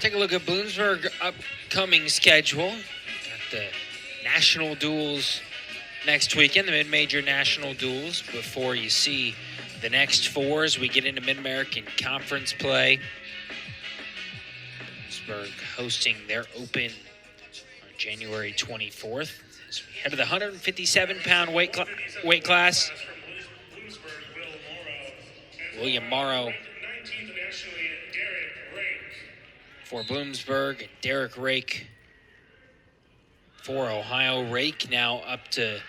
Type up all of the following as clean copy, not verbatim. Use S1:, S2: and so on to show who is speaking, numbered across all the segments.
S1: Take a look at Bloomsburg upcoming schedule. Got the national duels next weekend, the mid-major national duels, before you see the next four as we get into Mid-American Conference play. Bloomsburg hosting their open on January 24th. As we head to the 157-pound weight class. William Morrow for Bloomsburg, and Derek Raike for Ohio. Raike now up to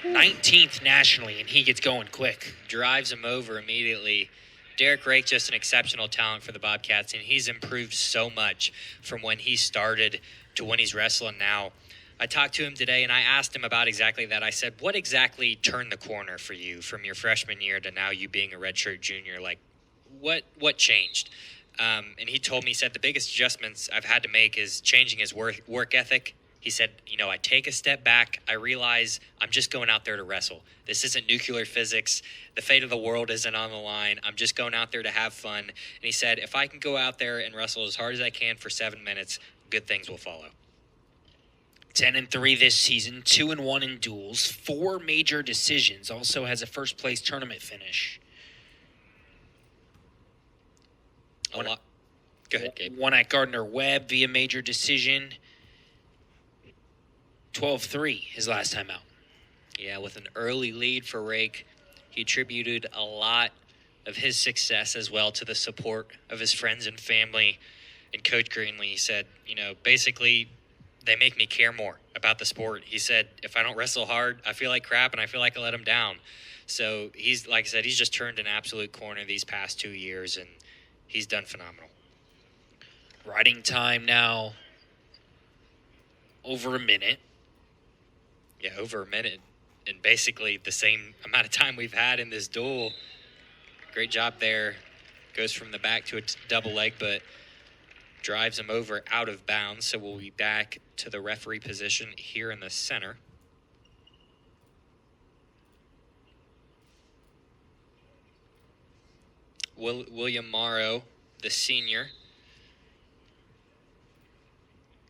S1: 19th nationally, and he gets going quick.
S2: Drives him over immediately. Derek Raike, just an exceptional talent for the Bobcats, and he's improved so much from when he started to when he's wrestling now. I talked to him today, and I asked him about exactly that. I said, what exactly turned the corner for you from your freshman year to now you being a redshirt junior? Like, what changed? And he told me, he said, the biggest adjustments I've had to make is changing his work ethic. He said, I take a step back. I realize I'm just going out there to wrestle. This isn't nuclear physics. The fate of the world isn't on the line. I'm just going out there to have fun. And he said, if I can go out there and wrestle as hard as I can for 7 minutes, good things will follow.
S1: 10-3 this season, 2-1 in duels, 4 major decisions. Also has a first-place tournament finish.
S2: A lot. Go ahead, Gabe.
S1: One at Gardner-Webb via major decision. 12-3 his last time out.
S2: Yeah, with an early lead for Raike, he attributed a lot of his success as well to the support of his friends and family. And Coach Greenlee said, basically, they make me care more about the sport. He said, if I don't wrestle hard, I feel like crap and I feel like I let him down. So he's, like I said, he's just turned an absolute corner these past 2 years, and he's done phenomenal.
S1: Riding time now over a minute.
S2: Yeah, over a minute. And basically the same amount of time we've had in this duel. Great job there. Goes from the back to a double leg, but drives him over out of bounds. So we'll be back to the referee position here in the center. William Morrow, the senior.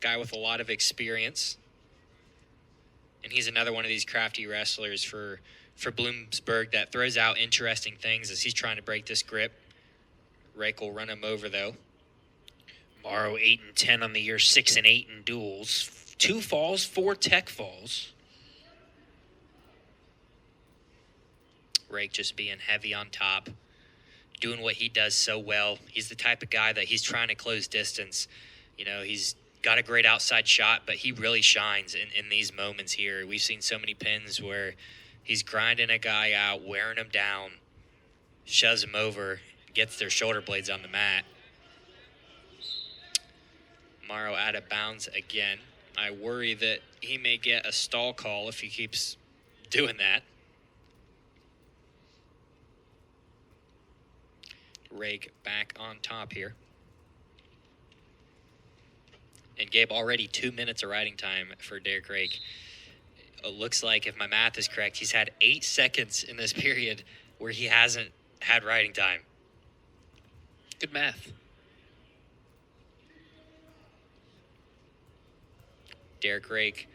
S2: Guy with a lot of experience. And he's another one of these crafty wrestlers for Bloomsburg that throws out interesting things as he's trying to break this grip. Raike will run him over, though.
S1: Morrow 8-10 on the year, 6-8 in duels. 2 falls, 4 tech falls.
S2: Raike just being heavy on top, doing what he does so well. He's the type of guy that he's trying to close distance. He's got a great outside shot, but he really shines in these moments here. We've seen so many pins where he's grinding a guy out, wearing him down, shoves him over, gets their shoulder blades on the mat. Morrow out of bounds again. I worry that he may get a stall call if he keeps doing that. Raike back on top here. And Gabe, already 2 minutes of riding time for Derek Raike. It looks like, if my math is correct, he's had 8 seconds in this period where he hasn't had riding time.
S1: Good math.
S2: Derek Raike,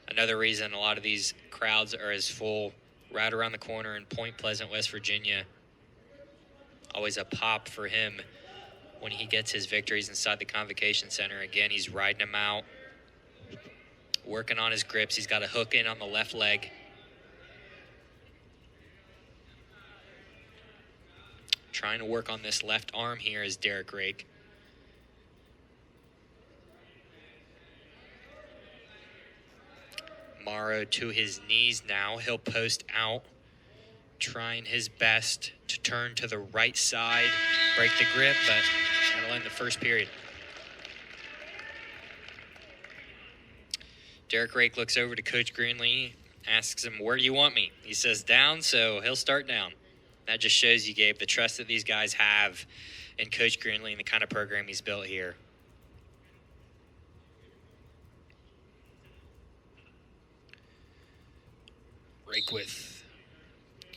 S2: another reason a lot of these crowds are as full right around the corner in Point Pleasant, West Virginia. Always a pop for him when he gets his victories inside the Convocation Center. Again, he's riding him out, working on his grips. He's got a hook in on the left leg. Trying to work on this left arm here is Derek Raike. Morrow to his knees now. He'll post out, trying his best to turn to the right side, break the grip, but that'll end the first period. Derek Raike looks over to Coach Greenlee, asks him, where do you want me? He says down, so he'll start down. That just shows you, Gabe, the trust that these guys have in Coach Greenlee and the kind of program he's built here.
S1: Raike with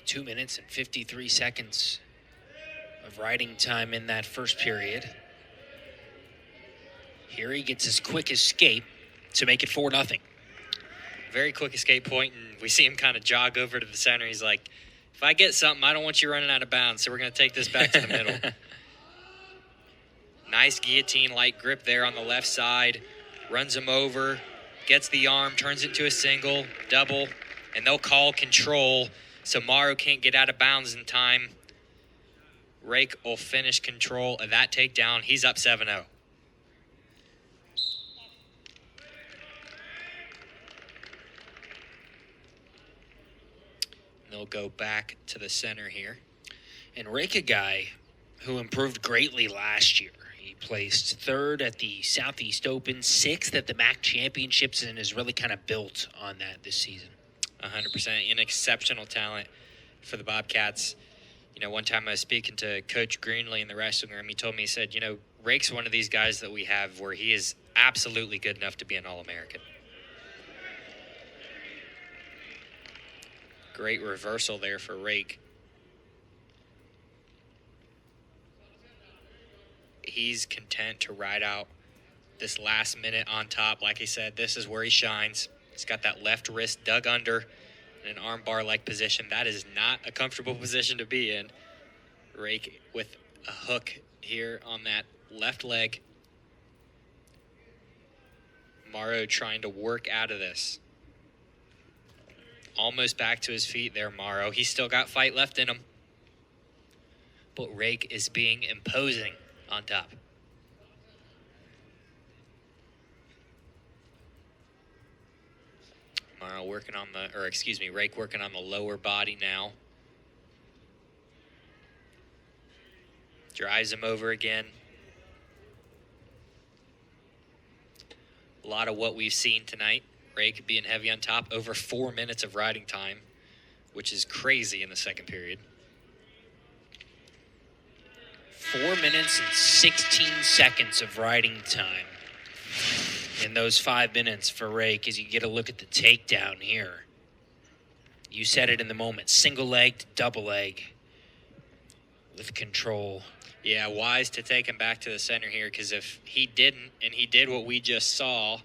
S1: 2 minutes and 53 seconds of riding time in that first period. Here he gets his quick escape to make it 4-0.
S2: Very quick escape point, and we see him kind of jog over to the center. He's like, if I get something, I don't want you running out of bounds, so we're going to take this back to the middle. Nice guillotine-like grip there on the left side. Runs him over, gets the arm, turns it to a single, double, and they'll call control, so Morrow can't get out of bounds in time. Raike will finish control of that takedown. He's up 7-0. They'll go back to the center here.
S1: And Raike, a guy who improved greatly last year. He placed 3rd at the Southeast Open, 6th at the MAC Championships, and has really kind of built on that this season.
S2: 100%. An exceptional talent for the Bobcats. You know, one time I was speaking to Coach Greenlee in the wrestling room. He told me, he said, you know, Raike's one of these guys that we have where he is absolutely good enough to be an All-American. Great reversal there for Raike. He's content to ride out this last minute on top. Like I said, this is where he shines. He's got that left wrist dug under in an arm bar-like position. That is not a comfortable position to be in. Raike with a hook here on that left leg. Morrow trying to work out of this. Almost back to his feet there, Morrow. He's still got fight left in him. But Raike is being imposing on top. Morrow working on the, or excuse me, Raike working on the lower body now. Drives him over again. A lot of what we've seen tonight. Raike being heavy on top, over 4 minutes of riding time, which is crazy in the second period.
S1: 4 minutes and 16 seconds of riding time in those 5 minutes for Raike as you get a look at the takedown here. You said it in the moment, single leg to double leg with control.
S2: Yeah, wise to take him back to the center here, because if he didn't, and he did what we just saw,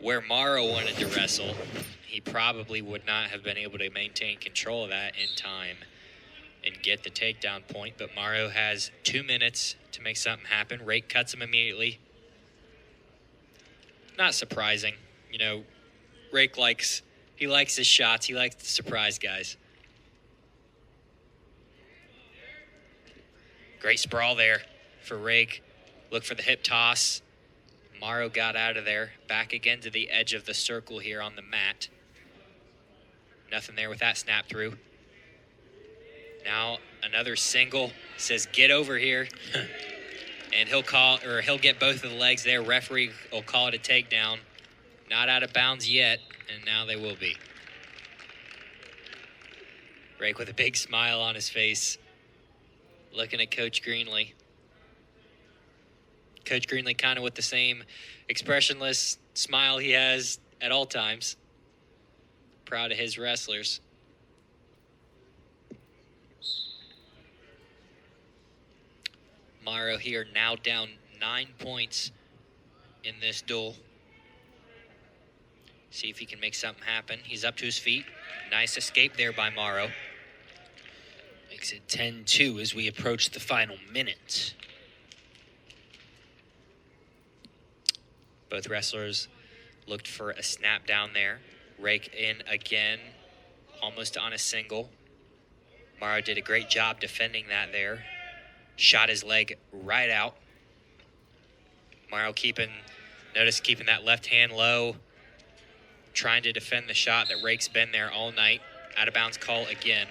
S2: where Morrow wanted to wrestle, he probably would not have been able to maintain control of that in time and get the takedown point. But Morrow has 2 minutes to make something happen. Raike cuts him immediately. Not surprising. You know, Raike likes his shots. He likes to surprise guys. Great sprawl there for Raike. Look for the hip toss. Morrow got out of there. Back again to the edge of the circle here on the mat. Nothing there with that snap through. Now another single. Says get over here. And he'll get both of the legs there. Referee will call it a takedown. Not out of bounds yet, and now they will be. Raike with a big smile on his face, looking at Coach Greenlee. Coach Greenlee kind of with the same expressionless smile he has at all times. Proud of his wrestlers. Morrow here now down 9 points in this duel. See if he can make something happen. He's up to his feet. Nice escape there by Morrow.
S1: Makes it 10-2 as we approach the final minute.
S2: Both wrestlers looked for a snap down there. Raike in again, almost on a single. Morrow did a great job defending that there. Shot his leg right out. Morrow keeping that left hand low, trying to defend the shot that Raike's been there all night. Out of bounds call again.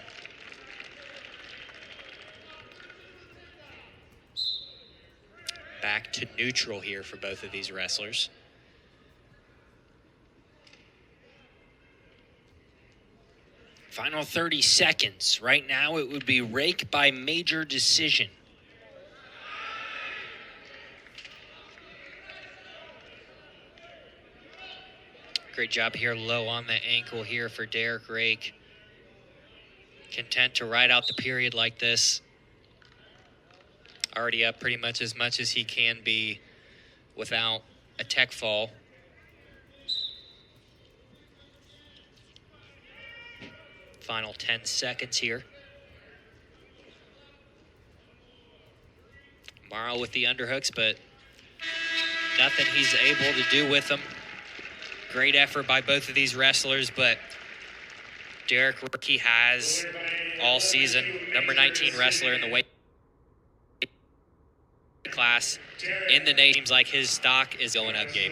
S2: Back to neutral here for both of these wrestlers.
S1: Final 30 seconds. Right now it would be Raike by major decision.
S2: Great job here low on the ankle here for Derek Raike. Content to ride out the period like this. Already up pretty much as he can be without a tech fall. Final 10 seconds here. Morrow with the underhooks, but nothing he's able to do with them. Great effort by both of these wrestlers, but Derek Raike has all season, number 19 wrestler in the weight class in the nation. Seems like his stock is going up, Gabe.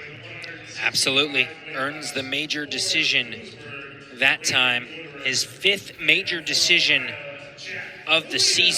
S1: Absolutely. Earns the major decision that time. His 5th major decision of the season.